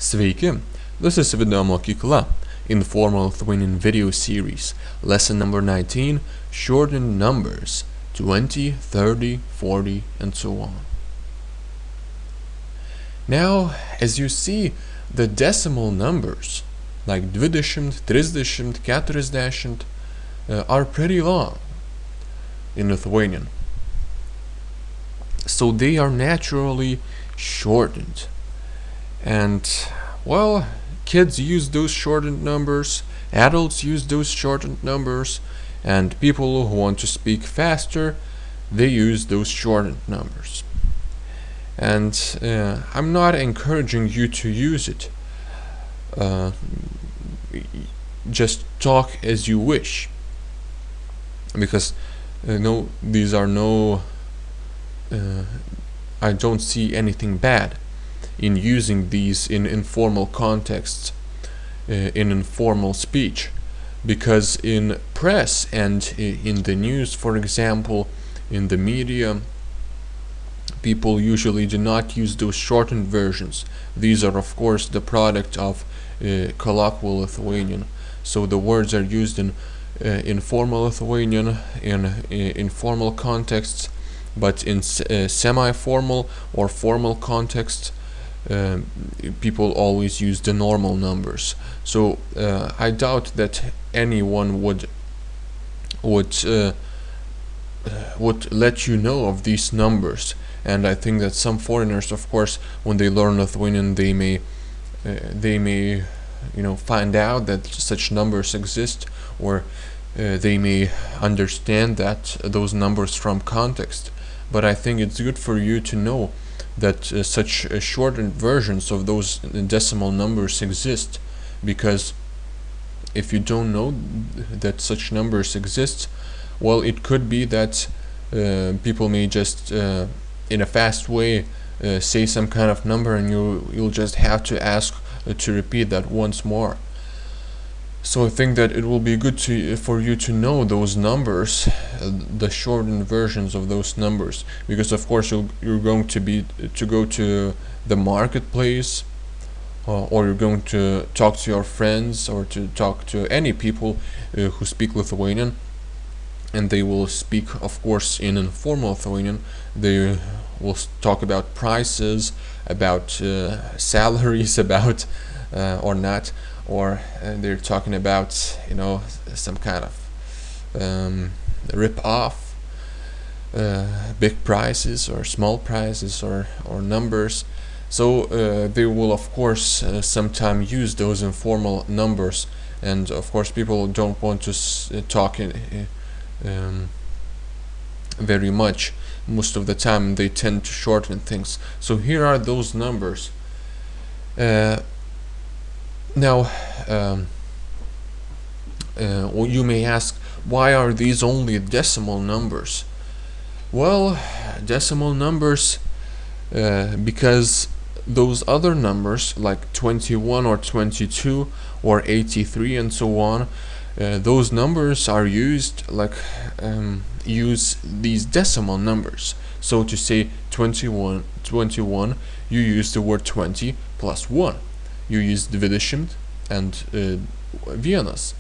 Sveiki! This is Videomokykla, Informal Lithuanian video series, lesson number 19, shortened numbers, 20, 30, 40, and so on. Now, as you see, the decimal numbers, like 20, 30, 40, are pretty long in Lithuanian. So they are naturally shortened. And, well, kids use those shortened numbers, adults use those shortened numbers, and people who want to speak faster, they use those shortened numbers. And I'm not encouraging you to use it. Just talk as you wish. Because, no, these are no... I don't see anything bad in using these in informal contexts, in informal speech, because in press and in the news, for example, in the media, people usually do not use those shortened versions. These are, of course, the product of colloquial Lithuanian. So the words are used in informal Lithuanian, in informal contexts, but in semi-formal or formal contexts, people always use the normal numbers. So I doubt that anyone would let you know of these numbers. And I think that some foreigners, of course, when they learn Lithuanian, they may find out that such numbers exist, or they may understand that those numbers from context. But I think it's good for you to know that such shortened versions of those decimal numbers exist, because if you don't know that such numbers exist, well, it could be that people may just in a fast way say some kind of number, and you'll just have to ask to repeat that once more. So I think that it will be good for you to know those numbers, the shortened versions of those numbers, because of course you're going to go to the marketplace, or you're going to talk to your friends, or to talk to any people who speak Lithuanian, and they will speak, of course, in informal Lithuanian. They will talk about prices, about salaries, about or not. Or they're talking about, some kind of rip-off, big prices or small prices or numbers. So they will, of course, sometime use those informal numbers, and of course people don't want to talk very much. Most of the time they tend to shorten things. So here are those numbers. Now, you may ask, why are these only decimal numbers? Well, decimal numbers, because those other numbers, like 21 or 22 or 83 and so on, those numbers are used, use these decimal numbers. So to say 21, you use the word 20 plus 1. You use 20 and vienas,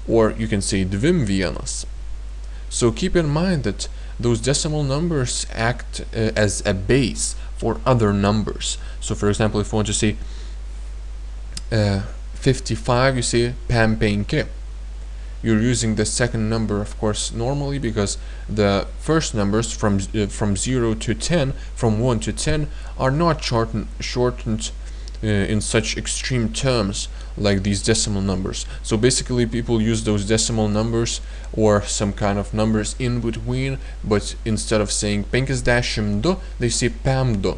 or you can say dvim vienas. So keep in mind that those decimal numbers act as a base for other numbers. So for example, if you want to say 55, you say pem penki. You're using the second number, of course, normally, because the first numbers from 0 to 10, from 1 to 10, are not shortened in such extreme terms like these decimal numbers. So basically people use those decimal numbers or some kind of numbers in between, but instead of saying 52, they say pemdu.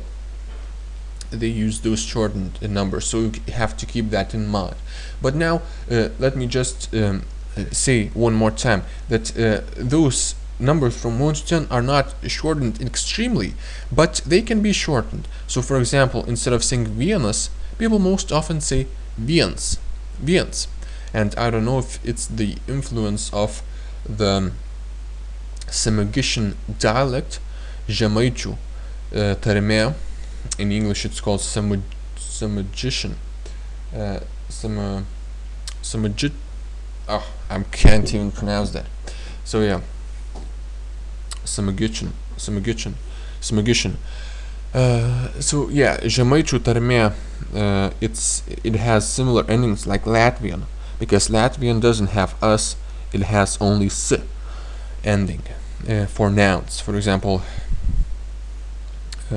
They use those shortened numbers, so you have to keep that in mind. But now let me just say one more time that those numbers from 1 to 10 are not shortened extremely, but they can be shortened. So for example, instead of saying vienas, people most often say viens. And I don't know if it's the influence of the Semigitian dialect, Žemaičių tarmė. In English it's called Semigitian oh, I can't even pronounce that. So yeah, Samagichin. So yeah, žemaičių tarmė, it has similar endings like Latvian, because Latvian doesn't have us, it has only s ending for nouns. For example,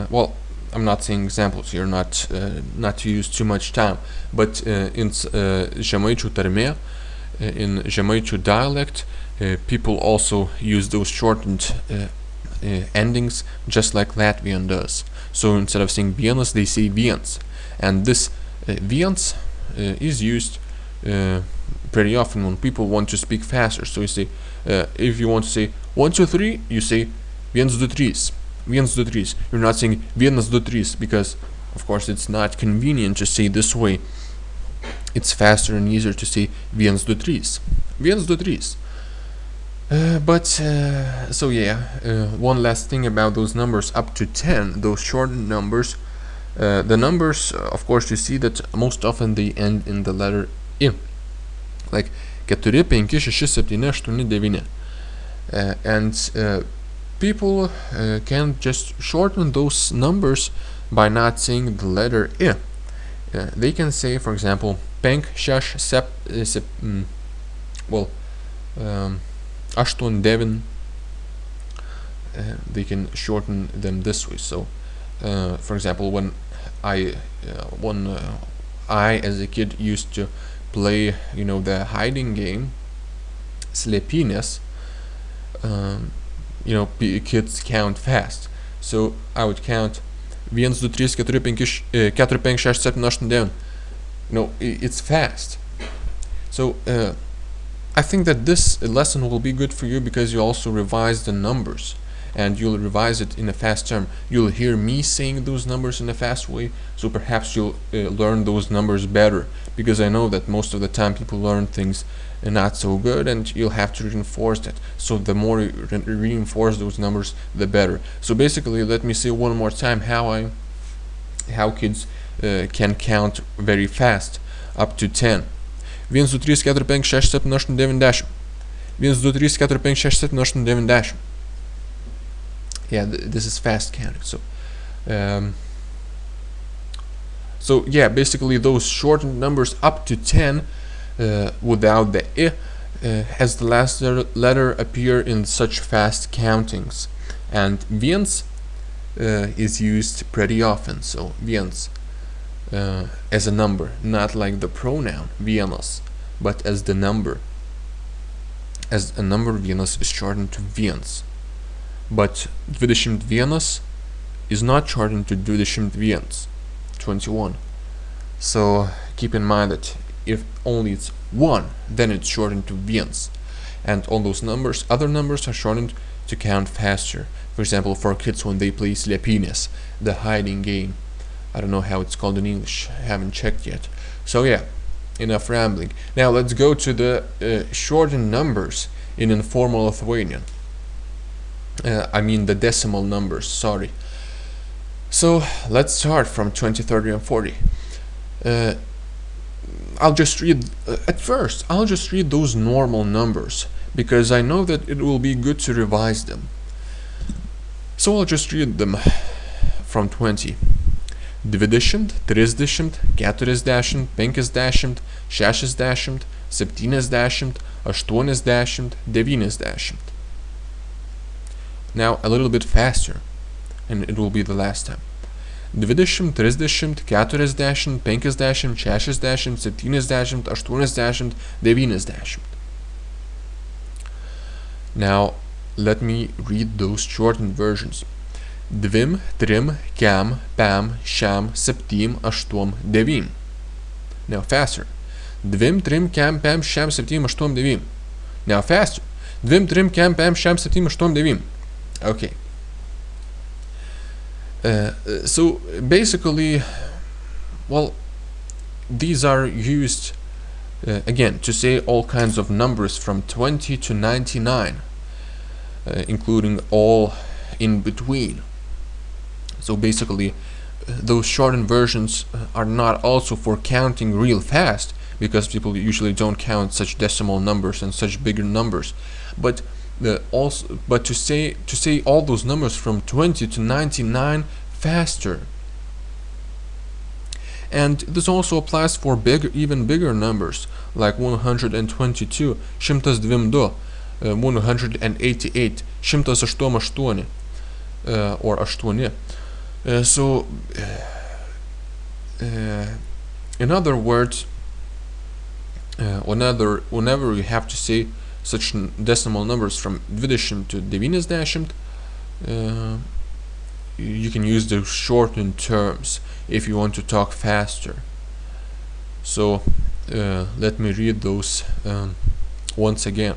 well, I'm not saying examples here, not to use too much time, but in žemaičių tarmė, in žemaičių dialect, people also use those shortened endings just like Latvian does. So instead of saying vienas, they say viens, and this viens is used pretty often when people want to speak faster. So you say, if you want to say 1, 2, 3, you say viens, du, trys. Viens, du, trys. You're not saying vienas, du, trys, because of course it's not convenient to say this way. It's faster and easier to say viens, du, trys. Viens, du, trys. So yeah, one last thing about those numbers up to 10, those shortened numbers. The numbers, of course, you see that most often they end in the letter I. Like 4, 5, 6, 7, 8, 9. And people can just shorten those numbers by not saying the letter I. They can say, for example, 5, 6, 7, 8, 9. They can shorten them this way. So, for example, when I as a kid used to play, the hiding game, slėpynės, kids count fast. So I would count 1, 2, 3, 4, 5, 6, 7, 8, 9. It's fast. So I think that this lesson will be good for you because you also revise the numbers, and you'll revise it in a fast term. You'll hear me saying those numbers in a fast way, so perhaps you'll learn those numbers better, because I know that most of the time people learn things not so good, and you'll have to reinforce that. So the more you reinforce those numbers, the better. So basically, let me say one more time how kids can count very fast up to 10. 1, 2, 3, 4, 5, 6, 7, 8, 9, 10. 1, 2, 3, 4, 5, 6, 7, 8, 9, 10. Yeah, this is fast counting. So yeah, basically those shortened numbers up to 10 without the I as the last letter appear in such fast countings. And viens is used pretty often. So viens as a number, not like the pronoun vienas, but as the number. As a number, vienas is shortened to viens. But 21 is not shortened to 21. So keep in mind that if only it's 1, then it's shortened to viens. And all those numbers, other numbers, are shortened to count faster. For example, for kids when they play slėpynės, the hiding game. I don't know how it's called in English, I haven't checked yet. So yeah, enough rambling. Now let's go to the shortened numbers in Informal Lithuanian. I mean the decimal numbers, sorry. So let's start from 20, 30, and 40. I'll just read those normal numbers, because I know that it will be good to revise them. So I'll just read them from 20. 20, 30, 40, 50, 60, 70, 80, 90. Now a little bit faster, and it will be the last time. 20, 30, 40, 50, 60, 70, 80, 90. Now let me read those shortened versions. 2, 3, 4, 5, 6, 7, 8, 9. Now faster. 2, 3, 4, 5, 6, 7, 8, 9. Now faster. 2, 3, 4, 5, 6, 7, 8, 9. Okay. So basically, well, these are used again to say all kinds of numbers from 20 to 99, including all in between. So basically, those shortened versions are not also for counting real fast, because people usually don't count such decimal numbers and such bigger numbers, but to say all those numbers from 20 to 99 faster. And this also applies for even bigger numbers, like 122, 122, 188, 188, or 8. In other words, whenever you have to say such decimal numbers from 20 to 90, you can use the shortened terms if you want to talk faster. So let me read those once again.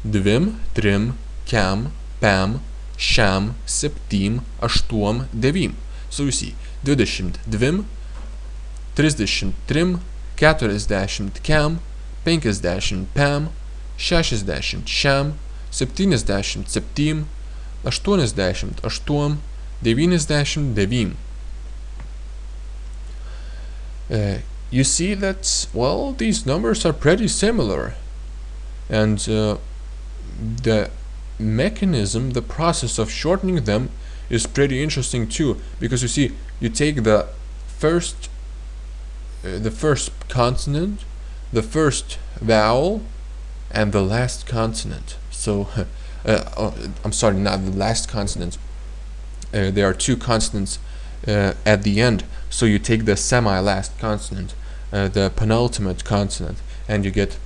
Dvim, trim, kem, pem, šem, septim, aštuom, devim. So you see, 20 dvim, 30 trim, 40 kem, 50 pem, 60 šem, 70 septim, 80 aštuom, 90 devim. You see that, well, these numbers are pretty similar, and the mechanism, the process of shortening them is pretty interesting too, because you see, you take the first consonant, the first vowel, and the last consonant. So I'm sorry, not the last consonant. There are two consonants at the end, so you take the semi-last consonant, the penultimate consonant, and you get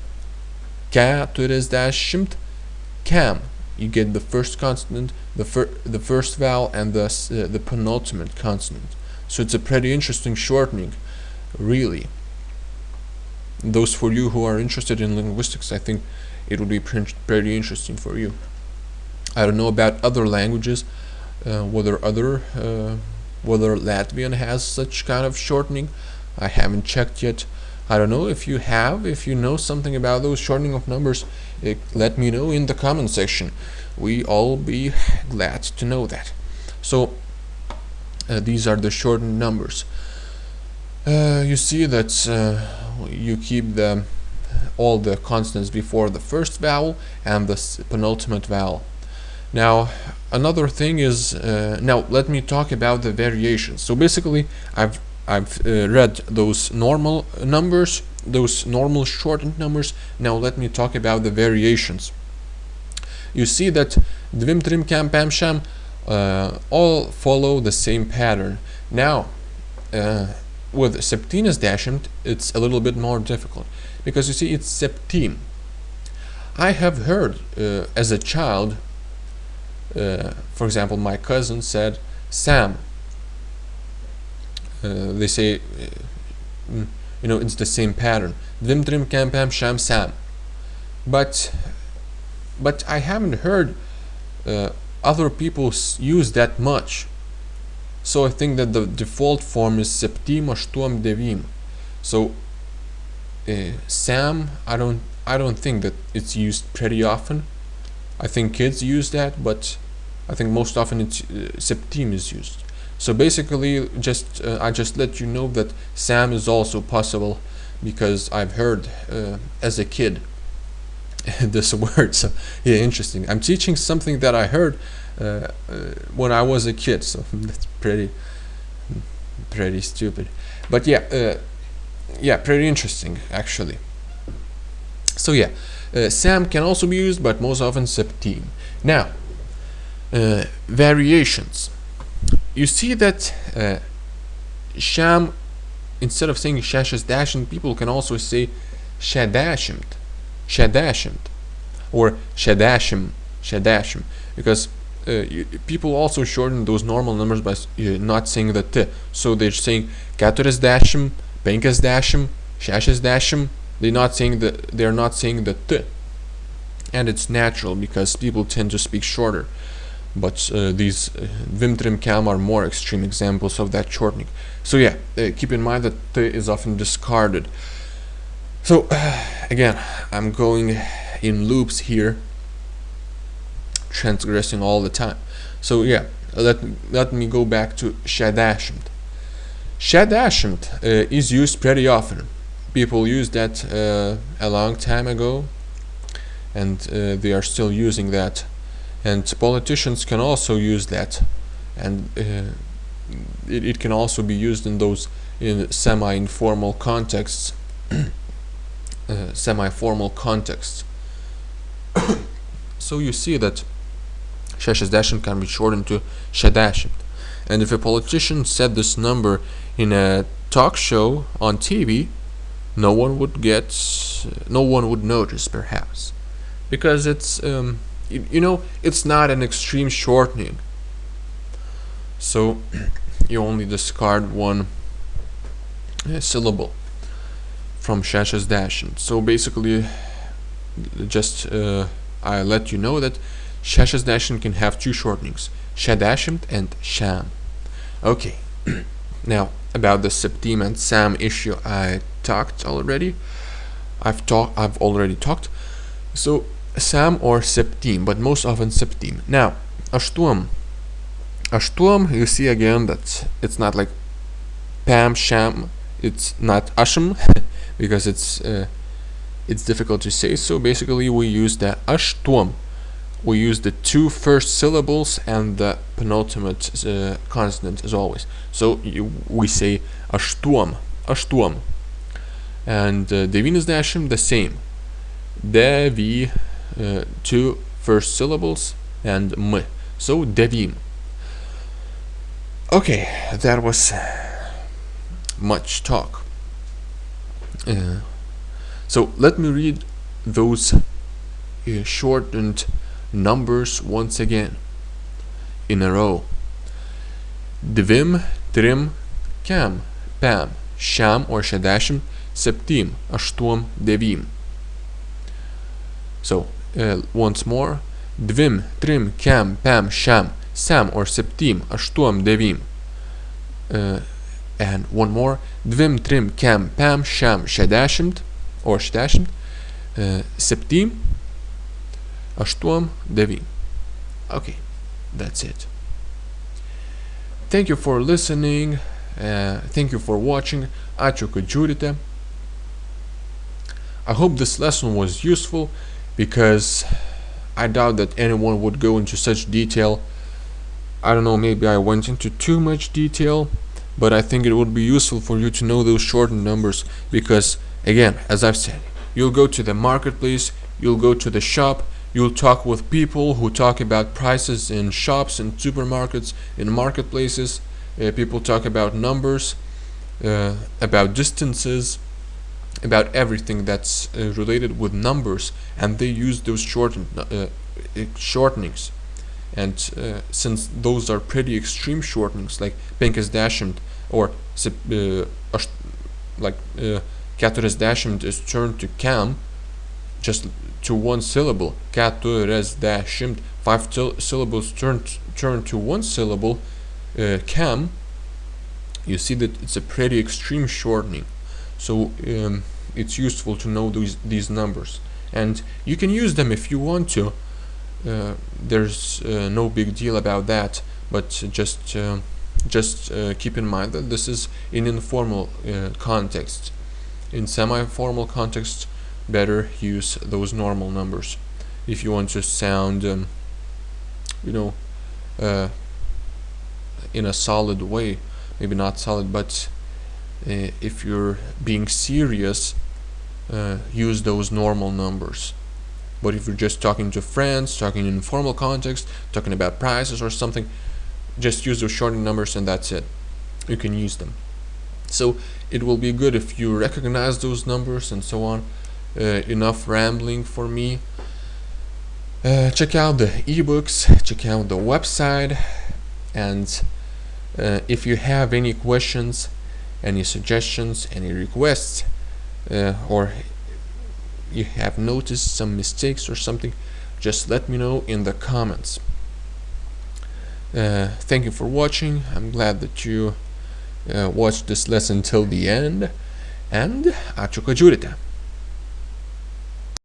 40 kem. You get the first consonant, the first vowel, and the penultimate consonant. So it's a pretty interesting shortening, really. Those for you who are interested in linguistics, I think it would be pretty interesting for you. I don't know about other languages, whether Latvian has such kind of shortening. I haven't checked yet. I don't know if you have. If you know something about those shortening of numbers, let me know in the comment section. We all be glad to know that. So these are the shortened numbers. You see that you keep all the consonants before the first vowel and the penultimate vowel. Now another thing is, now let me talk about the variations. So basically I've read those normal numbers, those normal shortened numbers. Now let me talk about the variations. You see that dvim, trim, kem, pem, šem all follow the same pattern. Now with 70, it's a little bit more difficult, because you see it's septim. I have heard as a child, for example, my cousin said Sam. They say, it's the same pattern. Dvim, trim, kem, pem, šem, Sam. But I haven't heard other people use that much. So I think that the default form is septim, aštuom, devim. So Sam, I don't think that it's used pretty often. I think kids use that, but I think most often it's septim is used. So basically, I just let you know that Sam is also possible, because I've heard as a kid this word. So yeah, interesting. I'm teaching something that I heard when I was a kid, so that's pretty stupid. But yeah, pretty interesting actually. So yeah, Sam can also be used, but most often septim. Now, variations. You see that šem, instead of saying šešiasdešimt, people can also say šedešimt, or šedešimt, because people also shorten those normal numbers by not saying the t. So they're saying 40, 50, 60. They're not saying the t, and it's natural because people tend to speak shorter. But these dvim, trim, kem are more extreme examples of that shortening. So yeah, keep in mind that t is often discarded. So again, I'm going in loops here, transgressing all the time. So yeah, let me go back to shadašimt. Shadašimt is used pretty often. People used that a long time ago, and they are still using that. And politicians can also use that, and it can also be used in those semi-informal contexts. Semi-formal contexts. So you see that 60 can be shortened to shadašimt. And if a politician said this number in a talk show on TV, no one would notice, perhaps, because it's it's not an extreme shortening. So you only discard one syllable from 60. So basically, just I let you know that 60 can have two shortenings, shadašimt and sham. Okay. Now about the septim and sam issue I talked already. I've already talked. So sam or septim, but most often septim. Now aštuom, you see again that it's not like pam, sham. It's not asham because it's difficult to say. So basically we use the aštuom. We use the two first syllables and the penultimate consonant as always. So we say aštuom. And 90 the same. Devi, two first syllables and m. So devim. Okay, that was much talk. So let me read those shortened numbers once again in a row. Dvim, trim, kem, pam, sham or shadašim, septim, aštuom, devim. So once more. Dvim, trim, kem, pam, sham, sam or septim, aštuom, devim. And one more. Dvim, trim, kem, pam, sham, shadašimt or shadašimt, septim, aštuom, devim. Okay, that's it. Thank you for listening. Thank you for watching. Ačiū, kad žiūrite. I hope this lesson was useful, because I doubt that anyone would go into such detail. I don't know, maybe I went into too much detail, but I think it would be useful for you to know those shortened numbers, because again, as I've said, you'll go to the marketplace, you'll go to the shop, you'll talk with people who talk about prices in shops, in supermarkets, in marketplaces. People talk about numbers, about distances, about everything that's related with numbers, and they use those shortenings. And since those are pretty extreme shortenings, like 50 or like 40 is turned to kam, just to one syllable. 40, 5 syllables turned to one syllable, kam. You see that it's a pretty extreme shortening. So it's useful to know these numbers, and you can use them if you want to. There's no big deal about that, but just keep in mind that this is in informal context. In semi-formal context, better use those normal numbers if you want to sound in a solid way. Maybe not solid, but if you're being serious, use those normal numbers. But if you're just talking to friends, talking in informal context, talking about prices or something, just use those shortened numbers and that's it. You can use them. So it will be good if you recognize those numbers and so on. Enough rambling for me. Check out the ebooks, check out the website, and if you have any questions, any suggestions, any requests, or you have noticed some mistakes or something, just let me know in the comments. Thank you for watching. I'm glad that you watched this lesson till the end, and ačiū, kad žiūrite.